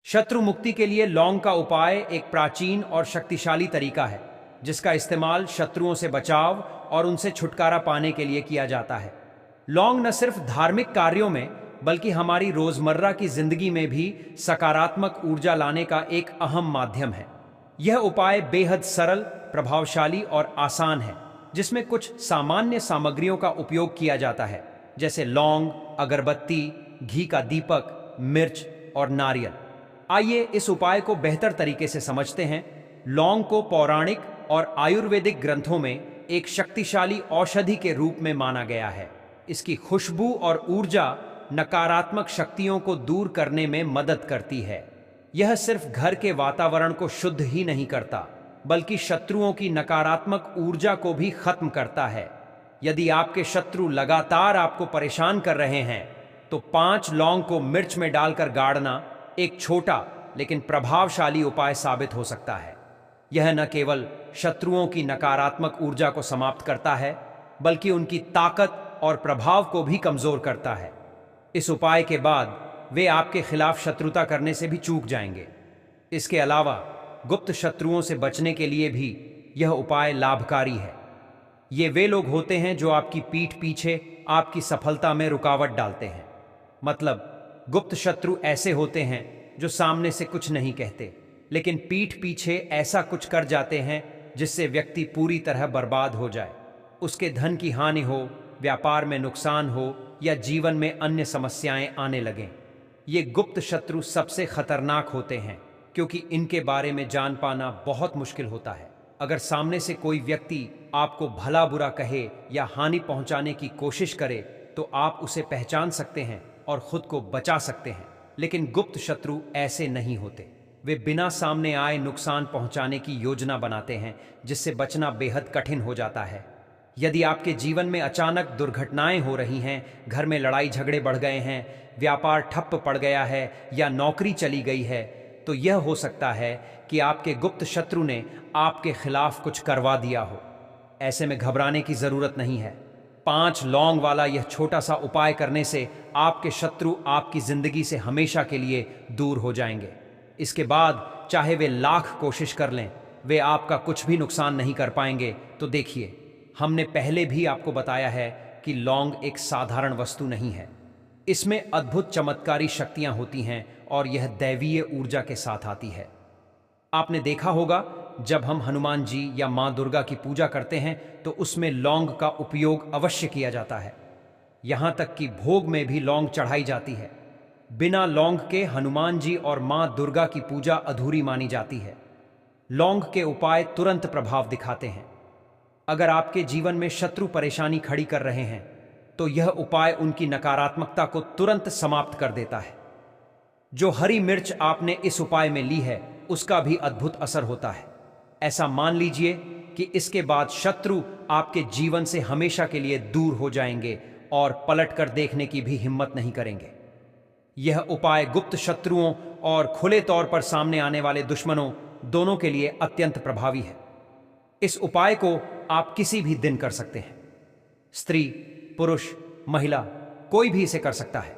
शत्रु मुक्ति के लिए लौंग का उपाय एक प्राचीन और शक्तिशाली तरीका है जिसका इस्तेमाल शत्रुओं से बचाव और उनसे छुटकारा पाने के लिए किया जाता है। लौंग न सिर्फ धार्मिक कार्यों में बल्कि हमारी रोजमर्रा की जिंदगी में भी सकारात्मक ऊर्जा लाने का एक अहम माध्यम है। यह उपाय बेहद सरल, प्रभावशाली और आसान है, जिसमें कुछ सामान्य सामग्रियों का उपयोग किया जाता है, जैसे लौंग, अगरबत्ती, घी का दीपक, मिर्च और नारियल। आइए इस उपाय को बेहतर तरीके से समझते हैं। लौंग को पौराणिक और आयुर्वेदिक ग्रंथों में एक शक्तिशाली औषधि के रूप में माना गया है। इसकी खुशबू और ऊर्जा नकारात्मक शक्तियों को दूर करने में मदद करती है। यह सिर्फ घर के वातावरण को शुद्ध ही नहीं करता, बल्कि शत्रुओं की नकारात्मक ऊर्जा को भी खत्म करता है। यदि आपके शत्रु लगातार आपको परेशान कर रहे हैं, तो 5 लौंग को मिर्च में डालकर गाड़ना एक छोटा लेकिन प्रभावशाली उपाय साबित हो सकता है। यह न केवल शत्रुओं की नकारात्मक ऊर्जा को समाप्त करता है, बल्कि उनकी ताकत और प्रभाव को भी कमजोर करता है। इस उपाय के बाद वे आपके खिलाफ शत्रुता करने से भी चूक जाएंगे। इसके अलावा गुप्त शत्रुओं से बचने के लिए भी यह उपाय लाभकारी है। ये वे लोग होते हैं जो आपकी पीठ पीछे आपकी सफलता में रुकावट डालते हैं। मतलब, गुप्त शत्रु ऐसे होते हैं जो सामने से कुछ नहीं कहते, लेकिन पीठ पीछे ऐसा कुछ कर जाते हैं जिससे व्यक्ति पूरी तरह बर्बाद हो जाए। उसके धन की हानि हो, व्यापार में नुकसान हो या जीवन में अन्य समस्याएं आने लगें। ये गुप्त शत्रु सबसे खतरनाक होते हैं, क्योंकि इनके बारे में जान पाना बहुत मुश्किल होता है। अगर सामने से कोई व्यक्ति आपको भला बुरा कहे या हानि पहुंचाने की कोशिश करे, तो आप उसे पहचान सकते हैं और खुद को बचा सकते हैं। लेकिन गुप्त शत्रु ऐसे नहीं होते। वे बिना सामने आए नुकसान पहुंचाने की योजना बनाते हैं, जिससे बचना बेहद कठिन हो जाता है। यदि आपके जीवन में अचानक दुर्घटनाएं हो रही हैं, घर में लड़ाई झगड़े बढ़ गए हैं, व्यापार ठप्प पड़ गया है या नौकरी चली गई है, तो यह हो सकता है कि आपके गुप्त शत्रु ने आपके खिलाफ कुछ करवा दिया हो। ऐसे में घबराने की जरूरत नहीं है। 5 लौंग वाला यह छोटा सा उपाय करने से आपके शत्रु आपकी जिंदगी से हमेशा के लिए दूर हो जाएंगे। इसके बाद चाहे वे लाख कोशिश कर लें, वे आपका कुछ भी नुकसान नहीं कर पाएंगे। तो देखिए, हमने पहले भी आपको बताया है कि लौंग एक साधारण वस्तु नहीं है। इसमें अद्भुत चमत्कारी शक्तियां होती हैं और यह दैवीय ऊर्जा के साथ आती है। आपने देखा होगा, जब हम हनुमान जी या मां दुर्गा की पूजा करते हैं तो उसमें लौंग का उपयोग अवश्य किया जाता है। यहां तक कि भोग में भी लौंग चढ़ाई जाती है। बिना लौंग के हनुमान जी और मां दुर्गा की पूजा अधूरी मानी जाती है। लौंग के उपाय तुरंत प्रभाव दिखाते हैं। अगर आपके जीवन में शत्रु परेशानी खड़ी कर रहे हैं, तो यह उपाय उनकी नकारात्मकता को तुरंत समाप्त कर देता है। जो हरी मिर्च आपने इस उपाय में ली है, उसका भी अद्भुत असर होता है। ऐसा मान लीजिए कि इसके बाद शत्रु आपके जीवन से हमेशा के लिए दूर हो जाएंगे और पलटकर देखने की भी हिम्मत नहीं करेंगे। यह उपाय गुप्त शत्रुओं और खुले तौर पर सामने आने वाले दुश्मनों दोनों के लिए अत्यंत प्रभावी है। इस उपाय को आप किसी भी दिन कर सकते हैं। स्त्री, पुरुष, महिला, कोई भी इसे कर सकता है।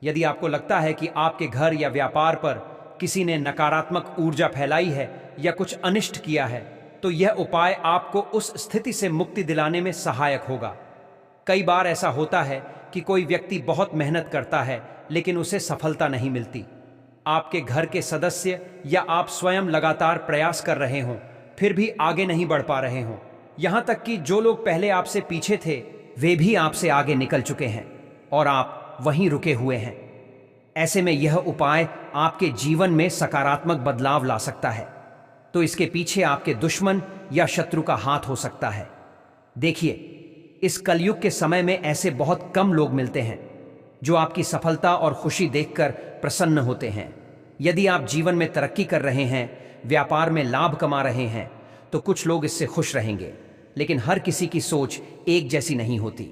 यदि आपको लगता है कि आपके घर या व्यापार पर किसी ने नकारात्मक ऊर्जा फैलाई है या कुछ अनिष्ट किया है, तो यह उपाय आपको उस स्थिति से मुक्ति दिलाने में सहायक होगा। कई बार ऐसा होता है कि कोई व्यक्ति बहुत मेहनत करता है, लेकिन उसे सफलता नहीं मिलती। आपके घर के सदस्य या आप स्वयं लगातार प्रयास कर रहे हों, फिर भी आगे नहीं बढ़ पा रहे हों। यहां तक कि जो लोग पहले आपसे पीछे थे, वे भी आपसे आगे निकल चुके हैं और आप वहीं रुके हुए हैं। ऐसे में यह उपाय आपके जीवन में सकारात्मक बदलाव ला सकता है। तो इसके पीछे आपके दुश्मन या शत्रु का हाथ हो सकता है। देखिए, इस कलयुग के समय में ऐसे बहुत कम लोग मिलते हैं जो आपकी सफलता और खुशी देखकर प्रसन्न होते हैं। यदि आप जीवन में तरक्की कर रहे हैं, व्यापार में लाभ कमा रहे हैं, तो कुछ लोग इससे खुश रहेंगे, लेकिन हर किसी की सोच एक जैसी नहीं होती।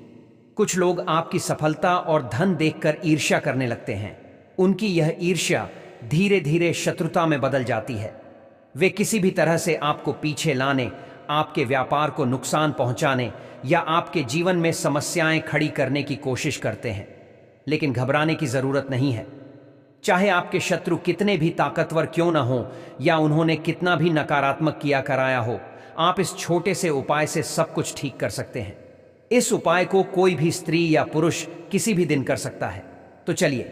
कुछ लोग आपकी सफलता और धन देखकर ईर्ष्या करने लगते हैं। उनकी यह ईर्ष्या धीरे धीरे शत्रुता में बदल जाती है। वे किसी भी तरह से आपको पीछे लाने, आपके व्यापार को नुकसान पहुंचाने या आपके जीवन में समस्याएं खड़ी करने की कोशिश करते हैं। लेकिन घबराने की जरूरत नहीं है। चाहे आपके शत्रु कितने भी ताकतवर क्यों ना हो या उन्होंने कितना भी नकारात्मक किया कराया हो, आप इस छोटे से उपाय से सब कुछ ठीक कर सकते हैं। इस उपाय को कोई भी स्त्री या पुरुष किसी भी दिन कर सकता है। तो चलिए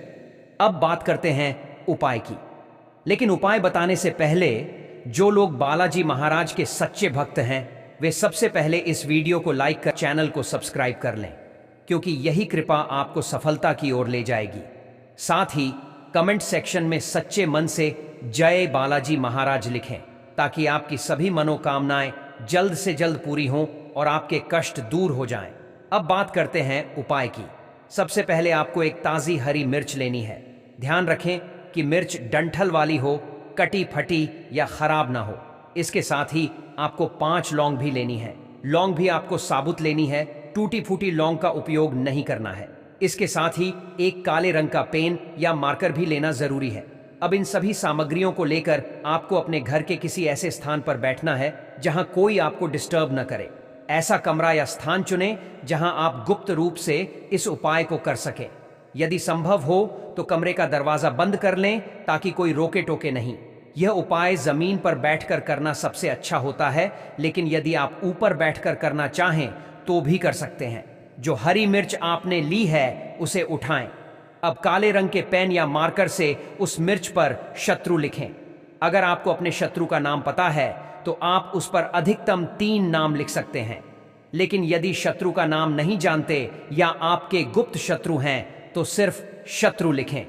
अब बात करते हैं उपाय की। लेकिन उपाय बताने से पहले जो लोग बालाजी महाराज के सच्चे भक्त हैं वे सबसे पहले इस वीडियो को लाइक कर चैनल को सब्सक्राइब कर लें, क्योंकि यही कृपा आपको सफलता की ओर ले जाएगी। साथ ही कमेंट सेक्शन में सच्चे मन से जय बालाजी महाराज लिखें, ताकि आपकी सभी मनोकामनाएं जल्द से जल्द पूरी हों और आपके कष्ट दूर हो जाएं। अब बात करते हैं उपाय की। सबसे पहले आपको एक ताज़ी हरी मिर्च लेनी है। ध्यान रखें कि मिर्च डंठल वाली हो, कटी फटी या खराब ना हो। इसके साथ ही आपको 5 लौंग भी लेनी है। लौंग भी आपको साबुत लेनी है, टूटी फूटी लौंग का उपयोग नहीं करना है। इसके साथ ही एक काले रंग का पेन या मार्कर भी लेना जरूरी है। अब इन सभी सामग्रियों को लेकर आपको अपने घर के किसी ऐसे स्थान पर बैठना है जहां कोई आपको डिस्टर्ब न करे। ऐसा कमरा या स्थान चुनें जहां आप गुप्त रूप से इस उपाय को कर सकें। यदि संभव हो तो कमरे का दरवाजा बंद कर लें ताकि कोई रोके टोके नहीं। यह उपाय जमीन पर बैठकर करना सबसे अच्छा होता है, लेकिन यदि आप ऊपर बैठकर करना चाहें तो भी कर सकते हैं। जो हरी मिर्च आपने ली है उसे उठाएं। अब काले रंग के पेन या मार्कर से उस मिर्च पर शत्रु लिखें। अगर आपको अपने शत्रु का नाम पता है तो आप उस पर अधिकतम 3 नाम लिख सकते हैं। लेकिन यदि शत्रु का नाम नहीं जानते या आपके गुप्त शत्रु हैं तो सिर्फ शत्रु लिखें।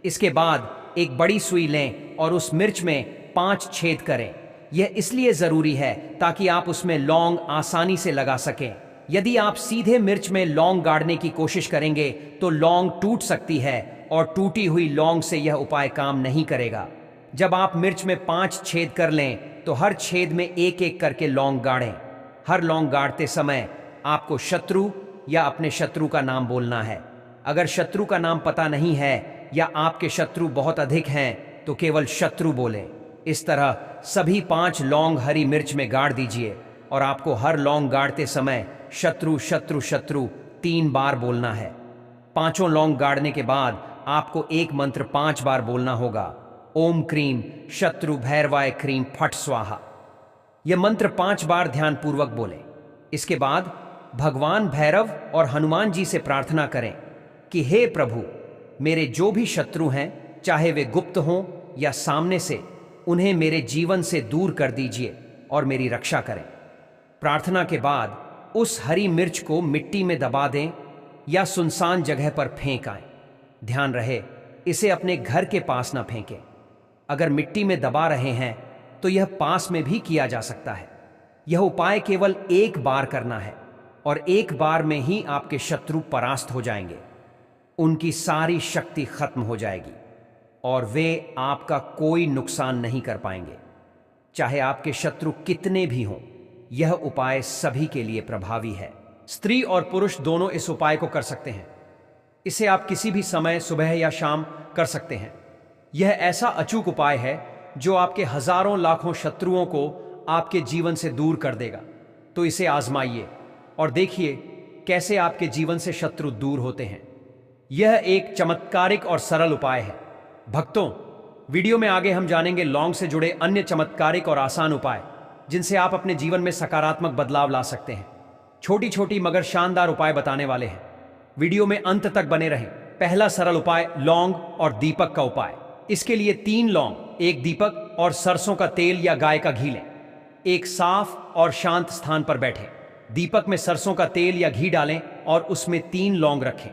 इसके बाद एक बड़ी सुई लें और उस मिर्च में 5 छेद करें। यह इसलिए जरूरी है ताकि आप उसमें लौंग आसानी से लगा सकें। यदि आप सीधे मिर्च में लौंग गाड़ने की कोशिश करेंगे तो लौंग टूट सकती है और टूटी हुई लौंग से यह उपाय काम नहीं करेगा। जब आप मिर्च में 5 छेद कर लें तो हर छेद में एक एक करके लौंग गाड़ें। हर लौंग गाड़ते समय आपको शत्रु या अपने शत्रु का नाम बोलना है। अगर शत्रु का नाम पता नहीं है या आपके शत्रु बहुत अधिक हैं तो केवल शत्रु बोलें। इस तरह सभी 5 लौंग हरी मिर्च में गाड़ दीजिए और आपको हर लौंग गाड़ते समय शत्रु शत्रु शत्रु 3 बार बोलना है। 5 लौंग गाड़ने के बाद आपको एक मंत्र 5 बार बोलना होगा। ओम क्रीम शत्रु भैरवाय क्रीम फट स्वाहा। यह मंत्र 5 बार ध्यानपूर्वक बोलें। इसके बाद भगवान भैरव और हनुमान जी से प्रार्थना करें कि हे प्रभु, मेरे जो भी शत्रु हैं, चाहे वे गुप्त हों या सामने से, उन्हें मेरे जीवन से दूर कर दीजिए और मेरी रक्षा करें। प्रार्थना के बाद उस हरी मिर्च को मिट्टी में दबा दें या सुनसान जगह पर फेंक आएं। ध्यान रहे इसे अपने घर के पास ना फेंकें। अगर मिट्टी में दबा रहे हैं तो यह पास में भी किया जा सकता है। यह उपाय केवल एक बार करना है और एक बार में ही आपके शत्रु परास्त हो जाएंगे। उनकी सारी शक्ति खत्म हो जाएगी और वे आपका कोई नुकसान नहीं कर पाएंगे। चाहे आपके शत्रु कितने भी हों, यह उपाय सभी के लिए प्रभावी है। स्त्री और पुरुष दोनों इस उपाय को कर सकते हैं। इसे आप किसी भी समय सुबह या शाम कर सकते हैं। यह ऐसा अचूक उपाय है जो आपके हजारों लाखों शत्रुओं को आपके जीवन से दूर कर देगा। तो इसे आजमाइए और देखिए कैसे आपके जीवन से शत्रु दूर होते हैं। यह एक चमत्कारिक और सरल उपाय है। भक्तों, वीडियो में आगे हम जानेंगे लौंग से जुड़े अन्य चमत्कारिक और आसान उपाय जिनसे आप अपने जीवन में सकारात्मक बदलाव ला सकते हैं। छोटी छोटी मगर शानदार उपाय बताने वाले हैं। वीडियो में अंत तक बने रहें। पहला सरल उपाय लौंग और दीपक का उपाय। इसके लिए 3 लौंग, 1 दीपक और सरसों का तेल या गाय का घी लें। एक साफ और शांत स्थान पर बैठें। दीपक में सरसों का तेल या घी डालें और उसमें 3 लौंग रखें।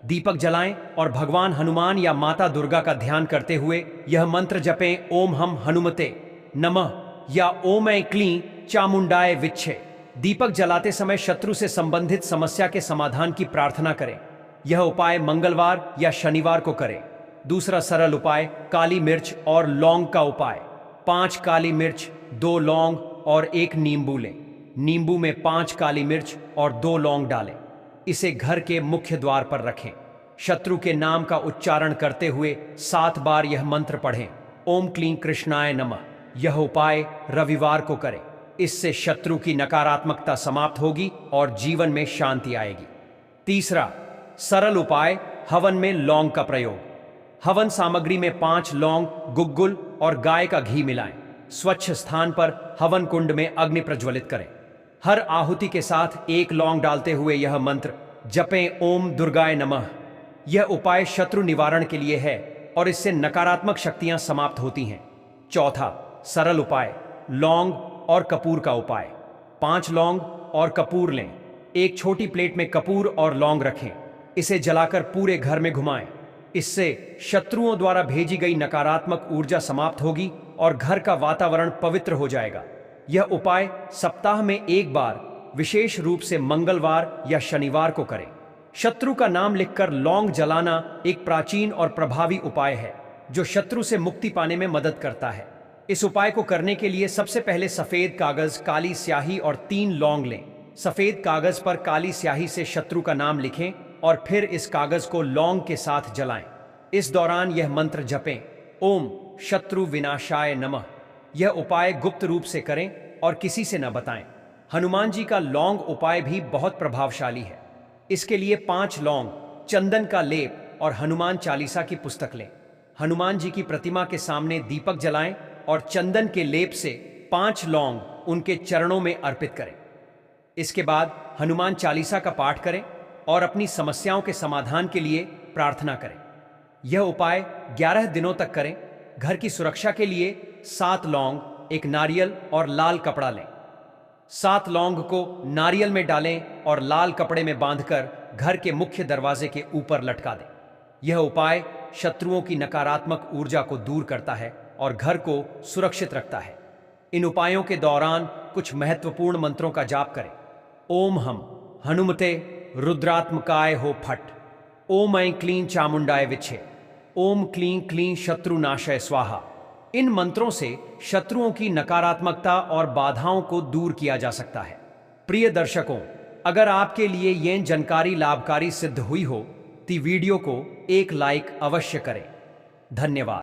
दीपक जलाएं और भगवान हनुमान या माता दुर्गा का ध्यान करते हुए यह मंत्र जपें, ओम हम हनुमते नमः या ओम ऐं क्लीं चामुंडाय विच्छे। दीपक जलाते समय शत्रु से संबंधित समस्या के समाधान की प्रार्थना करें। यह उपाय मंगलवार या शनिवार को करें। दूसरा सरल उपाय काली मिर्च और लौंग का उपाय। 5 काली मिर्च, 2 लौंग और 1 नींबू लें। नींबू में 5 काली मिर्च और 2 लौंग डालें। इसे घर के मुख्य द्वार पर रखें। शत्रु के नाम का उच्चारण करते हुए 7 बार यह मंत्र पढ़ें, ओम क्लीं कृष्णाय नमः। यह उपाय रविवार को करें। इससे शत्रु की नकारात्मकता समाप्त होगी और जीवन में शांति आएगी। तीसरा सरल उपाय हवन में लौंग का प्रयोग। हवन सामग्री में 5 लौंग, गुग्गुल और गाय का घी मिलाएं। स्वच्छ स्थान पर हवन कुंड में अग्नि प्रज्वलित करें। हर आहुति के साथ 1 लौंग डालते हुए यह मंत्र जपें, ओम दुर्गाय नमः। यह उपाय शत्रु निवारण के लिए है और इससे नकारात्मक शक्तियां समाप्त होती हैं। चौथा सरल उपाय, लौंग और कपूर का उपाय। 5 लौंग और कपूर लें। एक छोटी प्लेट में कपूर और लौंग रखें। इसे जलाकर पूरे घर में घुमाएं। इससे शत्रुओं द्वारा भेजी गई नकारात्मक ऊर्जा समाप्त होगी और घर का वातावरण पवित्र हो जाएगा। यह उपाय सप्ताह में 1 बार, विशेष रूप से मंगलवार या शनिवार को करें। शत्रु का नाम लिखकर लौंग जलाना एक प्राचीन और प्रभावी उपाय है जो शत्रु से मुक्ति पाने में मदद करता है। इस उपाय को करने के लिए सबसे पहले सफेद कागज, काली स्याही और 3 लौंग लें। सफेद कागज पर काली स्याही से शत्रु का नाम लिखें और फिर इस कागज को लौंग के साथ जलाएं। इस दौरान यह मंत्र जपें, ओम शत्रु विनाशाय नमः। यह उपाय गुप्त रूप से करें और किसी से न बताएं। हनुमान जी का लौंग उपाय भी बहुत प्रभावशाली है। इसके लिए 5 लौंग, चंदन का लेप और हनुमान चालीसा की पुस्तक लें। हनुमान जी की प्रतिमा के सामने दीपक जलाएं और चंदन के लेप से 5 लौंग उनके चरणों में अर्पित करें। इसके बाद हनुमान चालीसा का पाठ करें और अपनी समस्याओं के समाधान के लिए प्रार्थना करें। यह उपाय 11 दिनों तक करें। घर की सुरक्षा के लिए 7 लौंग, 1 नारियल और लाल कपड़ा लें। 7 लौंग को नारियल में डालें और लाल कपड़े में बांधकर घर के मुख्य दरवाजे के ऊपर लटका दें। यह उपाय शत्रुओं की नकारात्मक ऊर्जा को दूर करता है और घर को सुरक्षित रखता है। इन उपायों के दौरान कुछ महत्वपूर्ण मंत्रों का जाप करें। ओम हम हनुमते रुद्रात्मकाय हो फट। ओम ऐं क्लीं चामुंडाय विच्छे। ओम क्लीं क्लीं शत्रुनाशय स्वाहा। इन मंत्रों से शत्रुओं की नकारात्मकता और बाधाओं को दूर किया जा सकता है। प्रिय दर्शकों, अगर आपके लिए यह जानकारी लाभकारी सिद्ध हुई हो तो वीडियो को एक लाइक अवश्य करें। धन्यवाद।